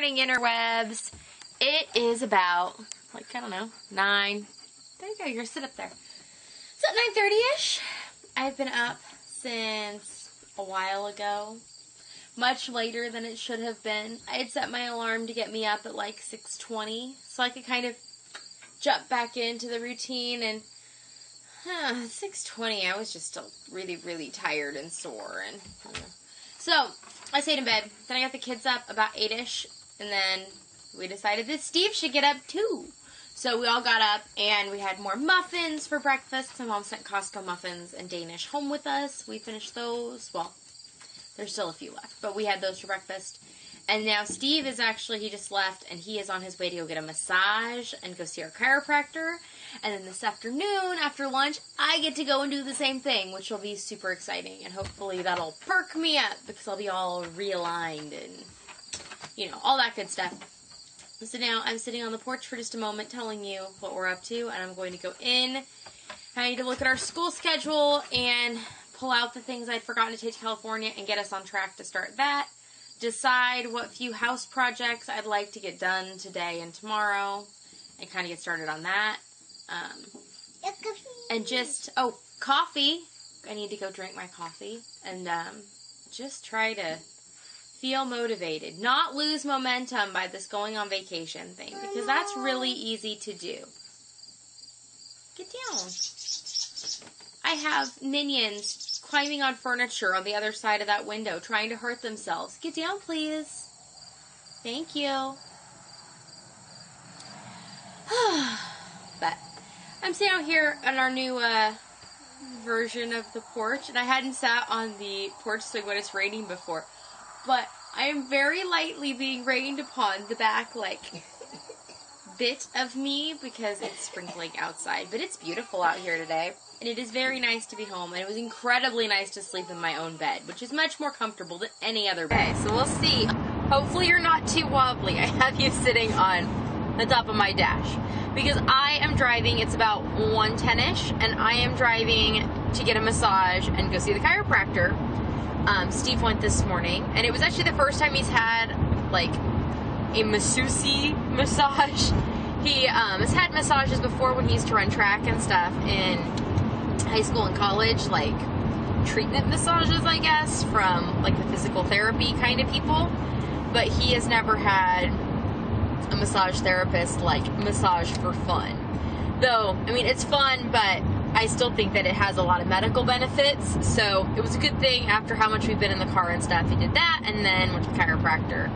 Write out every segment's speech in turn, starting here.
morning, interwebs. It is about, like, I don't know, 9. There you go, you're gonna sit up there. So at 9:30-ish, I've been up since a while ago. Much later than it should have been. I had set my alarm to get me up at like 6:20, so I could kind of jump back into the routine, and 6:20, I was just still really, really tired and sore, and so I stayed in bed. Then I got the kids up about 8-ish, and then we decided that Steve should get up too. So we all got up, and we had more muffins for breakfast. My mom sent Costco muffins and Danish home with us. We finished those. Well, there's still a few left, but we had those for breakfast. And now Steve is actually, he just left, and he is on his way to go get a massage and go see our chiropractor. And then this afternoon, after lunch, I get to go and do the same thing, which will be super exciting. And hopefully that'll perk me up, because I'll be all realigned and, you know, all that good stuff. So now I'm sitting on the porch for just a moment telling you what we're up to, and I'm going to go in. I need to look at our school schedule and pull out the things I'd forgotten to take to California and get us on track to start that. Decide what few house projects I'd like to get done today and tomorrow, and kind of get started on that. And just, coffee. I need to go drink my coffee, and just try to feel motivated. Not lose momentum by this going on vacation thing, because that's really easy to do. Get down. I have minions climbing on furniture on the other side of that window, trying to hurt themselves. Get down, please. Thank you. But I'm sitting out here on our new version of the porch, and I hadn't sat on the porch when it's raining before, but I am very lightly being rained upon the back, like, bit of me, because it's sprinkling outside. But it's beautiful out here today, and it is very nice to be home, and it was incredibly nice to sleep in my own bed, which is much more comfortable than any other bed. So we'll see. Hopefully you're not too wobbly. I have you sitting on the top of my dash, because I am driving. It's about 1:10-ish, and I am driving to get a massage and go see the chiropractor. Steve went this morning, and it was actually the first time he's had, like, a masseuse massage. He has had massages before when he used to run track and stuff in high school and college, like treatment massages, I guess, from like the physical therapy kind of people. But he has never had a massage therapist, like, massage for fun. Though, I mean, it's fun, but I still think that it has a lot of medical benefits. So it was a good thing after how much we've been in the car and stuff. He did that, and then went to the chiropractor,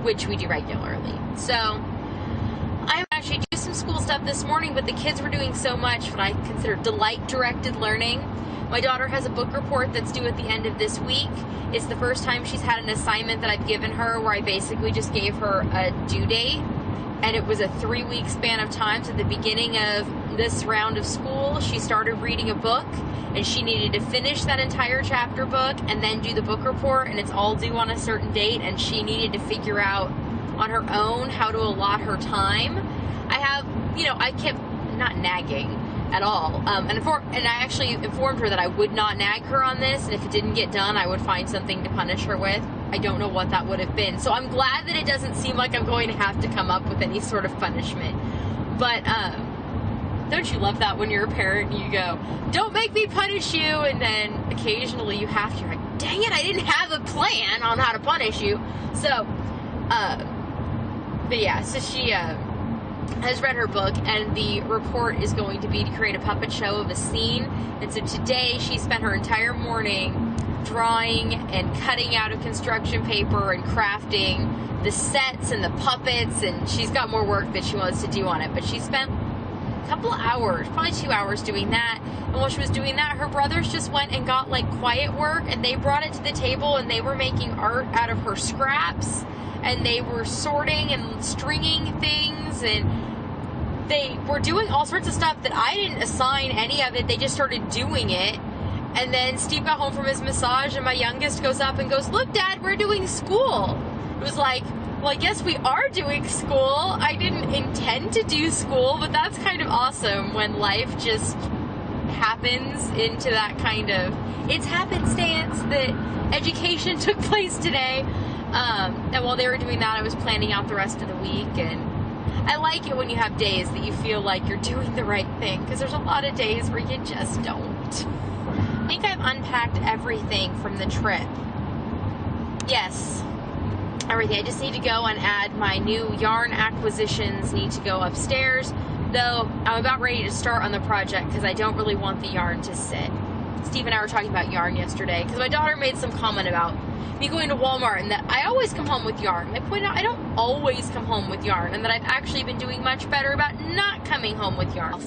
which we do regularly. So I actually do some school stuff this morning, but the kids were doing so much what I consider delight-directed learning. My daughter has a book report that's due at the end of this week. It's the first time she's had an assignment that I've given her where I basically just gave her a due date, and it was a 3-week span of time. So at the beginning of this round of school, she started reading a book, and she needed to finish that entire chapter book and then do the book report, and it's all due on a certain date, and she needed to figure out on her own how to allot her time. I have, you know, I kept not nagging at all, and I actually informed her that I would not nag her on this, and if it didn't get done, I would find something to punish her with. I don't know what that would have been, so I'm glad that it doesn't seem like I'm going to have to come up with any sort of punishment. But don't you love that when you're a parent and you go, don't make me punish you, and then occasionally you have to. You're like, dang it, I didn't have a plan on how to punish you. So but yeah, so she has read her book, and the report is going to be to create a puppet show of a scene. And so today she spent her entire morning drawing and cutting out of construction paper and crafting the sets and the puppets, and she's got more work that she wants to do on it. But she spent a couple hours, probably 2 hours doing that. And while she was doing that, her brothers just went and got, like, quiet work, and they brought it to the table, and they were making art out of her scraps, and they were sorting and stringing things, and they were doing all sorts of stuff that I didn't assign any of it. They just started doing it. And then Steve got home from his massage, and my youngest goes up and goes, look, Dad, we're doing school. It was like, well, I guess we are doing school. I didn't intend to do school, but that's kind of awesome when life just happens into that kind of, it's happenstance that education took place today. And while they were doing that, I was planning out the rest of the week, and I like it when you have days that you feel like you're doing the right thing, because there's a lot of days where you just don't. I think I've unpacked everything from the trip. Yes, everything. I just need to go and add my new yarn acquisitions, need to go upstairs, though I'm about ready to start on the project because I don't really want the yarn to sit. Steve and I were talking about yarn yesterday because my daughter made some comment about me going to Walmart and that I always come home with yarn. I pointed out I don't always come home with yarn, and that I've actually been doing much better about not coming home with yarn.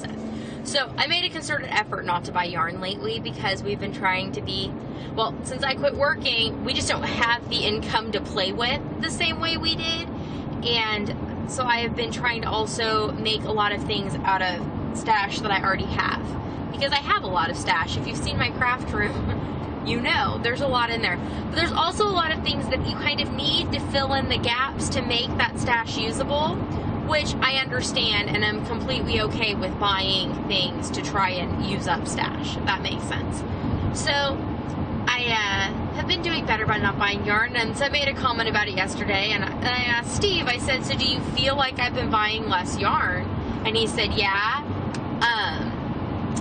So I made a concerted effort not to buy yarn lately because we've been trying to be, well, since I quit working, we just don't have the income to play with the same way we did. And so I have been trying to also make a lot of things out of stash that I already have, because I have a lot of stash. If you've seen my craft room, you know there's a lot in there. But there's also a lot of things that you kind of need to fill in the gaps to make that stash usable, which I understand, and I'm completely okay with buying things to try and use up stash, if that makes sense. So I have been doing better by not buying yarn, and so I made a comment about it yesterday, and I asked Steve, I said, so do you feel like I've been buying less yarn? And he said, yeah.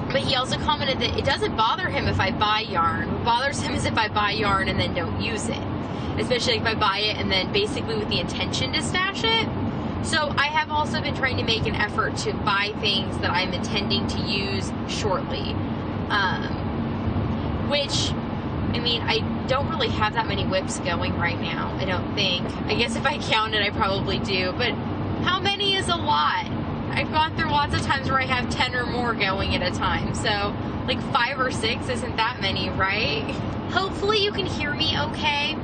But he also commented that it doesn't bother him if I buy yarn. What bothers him is if I buy yarn and then don't use it. Especially if I buy it and then basically with the intention to stash it. So I have also been trying to make an effort to buy things that I'm intending to use shortly. Which, I mean, I don't really have that many whips going right now, I don't think. I guess if I counted, I probably do. But how many is a lot? I've gone through lots of times where I have 10 or more going at a time. So, like 5 or 6 isn't that many, right? Hopefully you can hear me okay.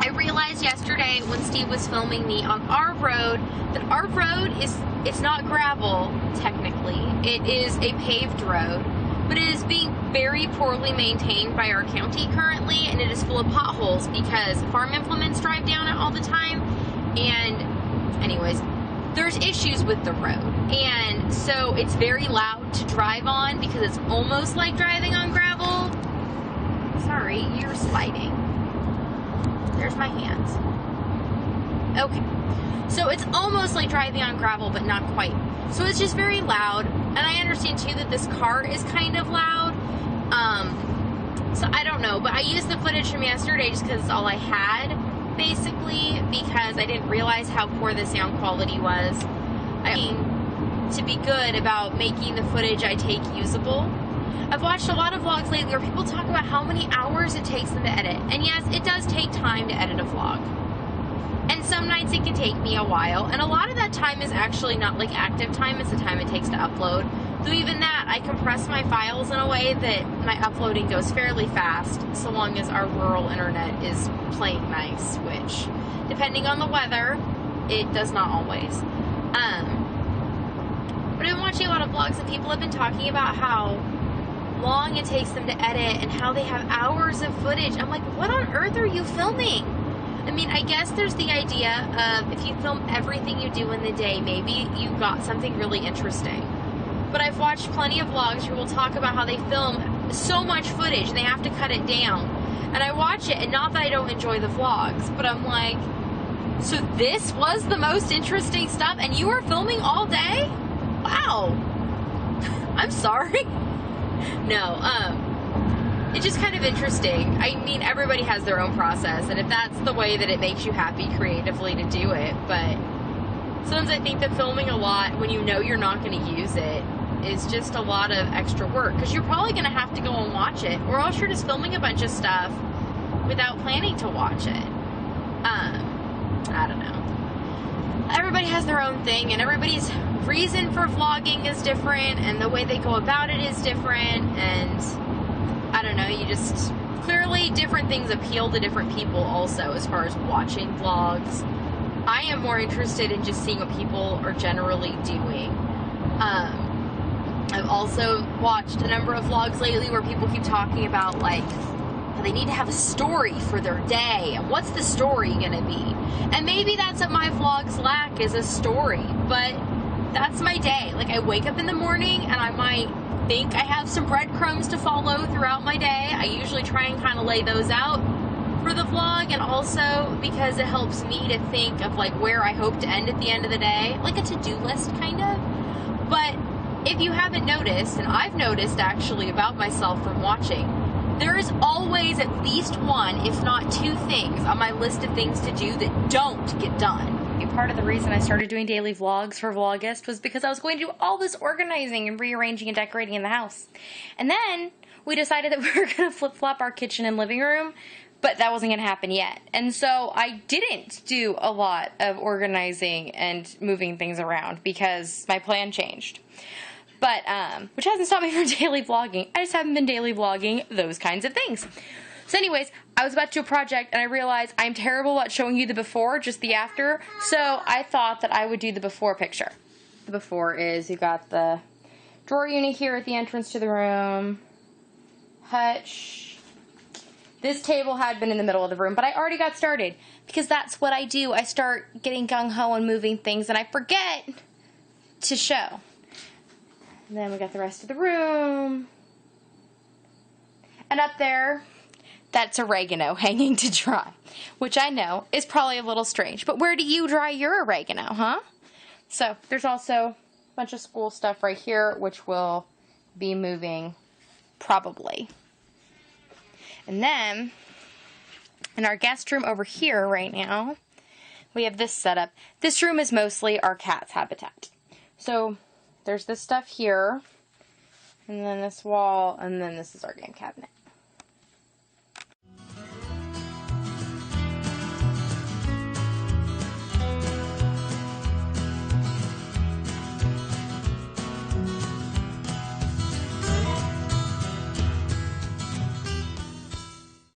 I realized yesterday when Steve was filming me on our road that our road it's not gravel, technically. It is a paved road, but it is being very poorly maintained by our county currently, and it is full of potholes because farm implements drive down it all the time. And anyways, there's issues with the road, and so it's very loud to drive on because it's almost like driving on gravel. Sorry, you're sliding. There's my hands. Okay. So it's almost like driving on gravel, but not quite. So it's just very loud. And I understand too that this car is kind of loud. So I don't know, but I used the footage from yesterday just because it's all I had, basically, because I didn't realize how poor the sound quality was. I mean, to be good about making the footage I take usable. I've watched a lot of vlogs lately where people talk about how many hours it takes them to edit. And yes, it does take time to edit a vlog. And some nights it can take me a while. And a lot of that time is actually not like active time, it's the time it takes to upload. Though even that, I compress my files in a way that my uploading goes fairly fast, so long as our rural internet is playing nice, which, depending on the weather, it does not always. But I've been watching a lot of vlogs and people have been talking about how long it takes them to edit and how they have hours of footage. I'm like, what on earth are you filming? I mean, I guess there's the idea of if you film everything you do in the day, maybe you got something really interesting. But I've watched plenty of vlogs who will talk about how they film so much footage and they have to cut it down. And I watch it, and not that I don't enjoy the vlogs, but I'm like, so this was the most interesting stuff and you were filming all day? Wow. I'm sorry. No, it's just kind of interesting. I mean, everybody has their own process, and if that's the way that it makes you happy creatively to do it, but sometimes I think that filming a lot when you know you're not going to use it is just a lot of extra work, because you're probably going to have to go and watch it, or else you're just filming a bunch of stuff without planning to watch it. I don't know. Everybody has their own thing, and everybody's reason for vlogging is different, and the way they go about it is different, and I don't know, you just, clearly different things appeal to different people also as far as watching vlogs. I am more interested in just seeing what people are generally doing. I've also watched a number of vlogs lately where people keep talking about, like, how they need to have a story for their day, and what's the story gonna be? And maybe that's what my vlogs lack, is a story, but that's my day. Like, I wake up in the morning and I might think I have some breadcrumbs to follow throughout my day. I usually try and kind of lay those out for the vlog, and also because it helps me to think of like where I hope to end at the end of the day, like a to-do list kind of. But if you haven't noticed, and I've noticed actually about myself from watching, there is always at least one, if not two things on my list of things to do that don't get done. Part of the reason I started doing daily vlogs for VLOGUST was because I was going to do all this organizing and rearranging and decorating in the house. And then we decided that we were going to flip-flop our kitchen and living room, but that wasn't going to happen yet. And so I didn't do a lot of organizing and moving things around because my plan changed. But, which hasn't stopped me from daily vlogging. I just haven't been daily vlogging those kinds of things. So anyways, I was about to do a project and I realized I'm terrible at showing you the before, just the after. So I thought that I would do the before picture. The before is, you got the drawer unit here at the entrance to the room. Hutch. This table had been in the middle of the room, but I already got started because that's what I do. I start getting gung-ho and moving things and I forget to show. And then we got the rest of the room. And up there, that's oregano hanging to dry, which I know is probably a little strange. But where do you dry your oregano, huh? So there's also a bunch of school stuff right here, which will be moving probably. And then in our guest room over here right now, we have this setup. This room is mostly our cat's habitat. So there's this stuff here, and then this wall, and then this is our game cabinet.